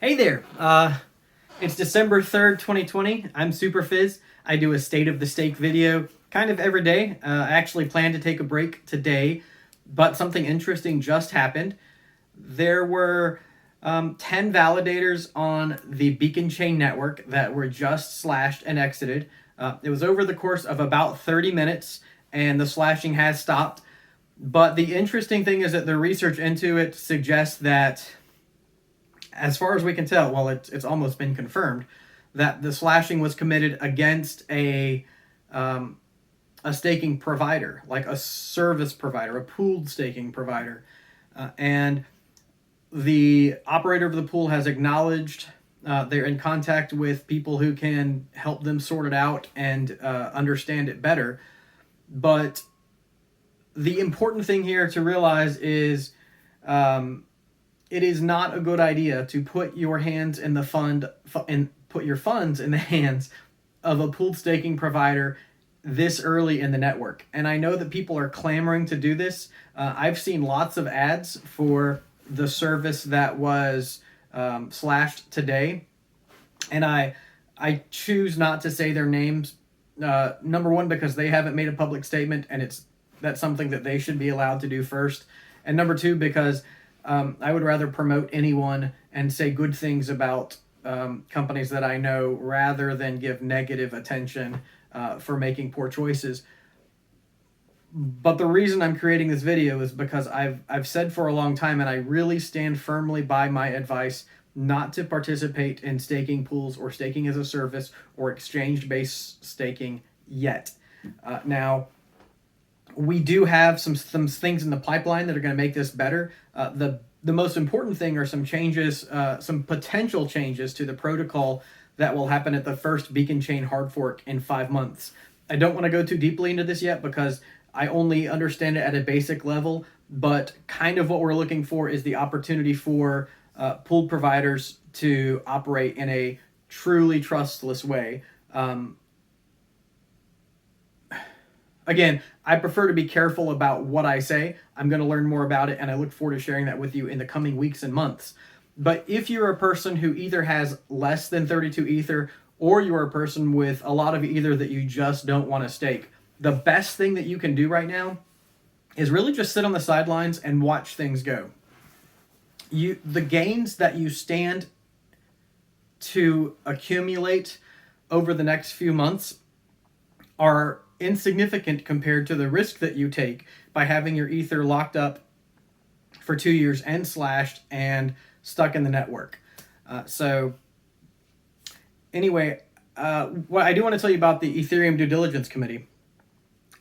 Hey there. It's December 3rd, 2020. I'm Superphiz. I do a state of the stake video kind of every day. I actually plan to take a break today, but something interesting just happened. There were 10 validators on the Beacon Chain network that were just slashed and exited. It was over the course of about 30 minutes, and the slashing has stopped. But the interesting thing is that the research into it suggests that, as far as we can tell, well, it's almost been confirmed that the slashing was committed against a staking provider, like a service provider, a pooled staking provider, and the operator of the pool has acknowledged they're in contact with people who can help them sort it out and understand it better. But the important thing here to realize is it is not a good idea to put your hands in the fund and put your funds in the hands of a pooled staking provider this early in the network. And I know that people are clamoring to do this. I've seen lots of ads for the service that was slashed today, and I choose not to say their names. Number one, because they haven't made a public statement, and that's something that they should be allowed to do first. And number two, because I would rather promote anyone and say good things about companies that I know rather than give negative attention for making poor choices. But the reason I'm creating this video is because I've said for a long time, and I really stand firmly by my advice not to participate in staking pools or staking as a service or exchange-based staking yet. Now, we do have some things in the pipeline that are going to make this better. The most important thing are some changes, some potential changes to the protocol that will happen at the first Beacon Chain hard fork in 5 months. I don't want to go too deeply into this yet because I only understand it at a basic level, but kind of what we're looking for is the opportunity for pooled providers to operate in a truly trustless way. Again, I prefer to be careful about what I say. I'm going to learn more about it, and I look forward to sharing that with you in the coming weeks and months. But if you're a person who either has less than 32 Ether, or you're a person with a lot of Ether that you just don't want to stake, the best thing that you can do right now is really just sit on the sidelines and watch things go. The gains that you stand to accumulate over the next few months are insignificant compared to the risk that you take by having your Ether locked up for 2 years and slashed and stuck in the network. So anyway, what I do want to tell you about the Ethereum Due Diligence Committee.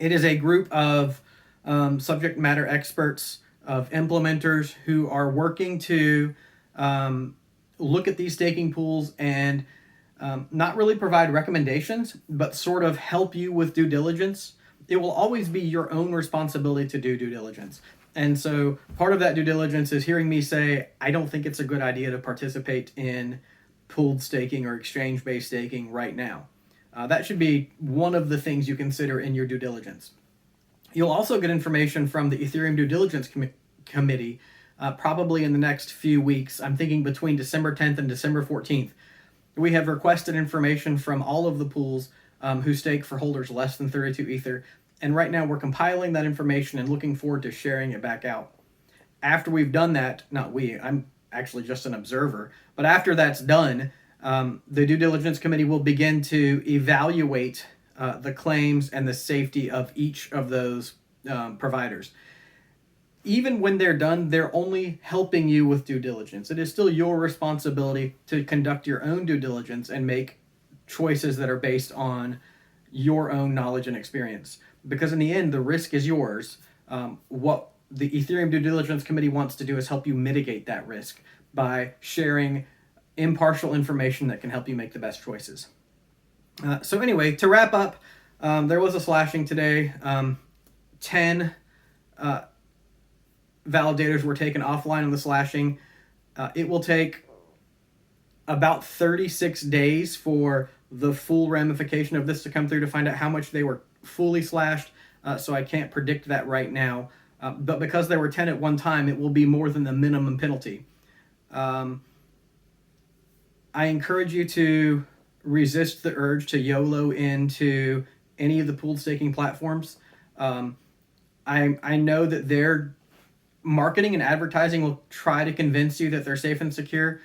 It is a group of subject matter experts, of implementers who are working to look at these staking pools and not really provide recommendations, but sort of help you with due diligence. It will always be your own responsibility to do due diligence. And so part of that due diligence is hearing me say, I don't think it's a good idea to participate in pooled staking or exchange-based staking right now. That should be one of the things you consider in your due diligence. You'll also get information from the Ethereum Due Diligence Committee probably in the next few weeks. I'm thinking between December 10th and December 14th. We have requested information from all of the pools who stake for holders less than 32 Ether. And right now we're compiling that information and looking forward to sharing it back out. After we've done that, not we, I'm actually just an observer, but after that's done, the Due Diligence Committee will begin to evaluate the claims and the safety of each of those providers. Even when they're done, they're only helping you with due diligence. It is still your responsibility to conduct your own due diligence and make choices that are based on your own knowledge and experience. Because in the end, the risk is yours. What the Ethereum Due Diligence Committee wants to do is help you mitigate that risk by sharing impartial information that can help you make the best choices. So anyway, to wrap up, there was a slashing today. 10 validators were taken offline on the slashing. It will take about 36 days for the full ramification of this to come through to find out how much they were fully slashed. So I can't predict that right now. But because there were 10 at one time, it will be more than the minimum penalty. I encourage you to resist the urge to YOLO into any of the pooled staking platforms. I know that their marketing and advertising will try to convince you that they're safe and secure.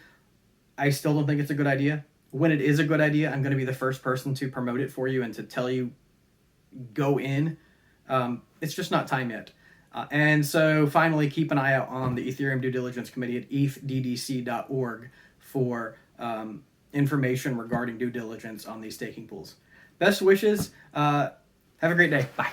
I still don't think it's a good idea. When it is a good idea, I'm going to be the first person to promote it for you and to tell you go in. It's just not time yet. And so finally, keep an eye out on the Ethereum Due Diligence Committee at ethddc.org for information regarding due diligence on these staking pools. Best wishes. Have a great day. Bye.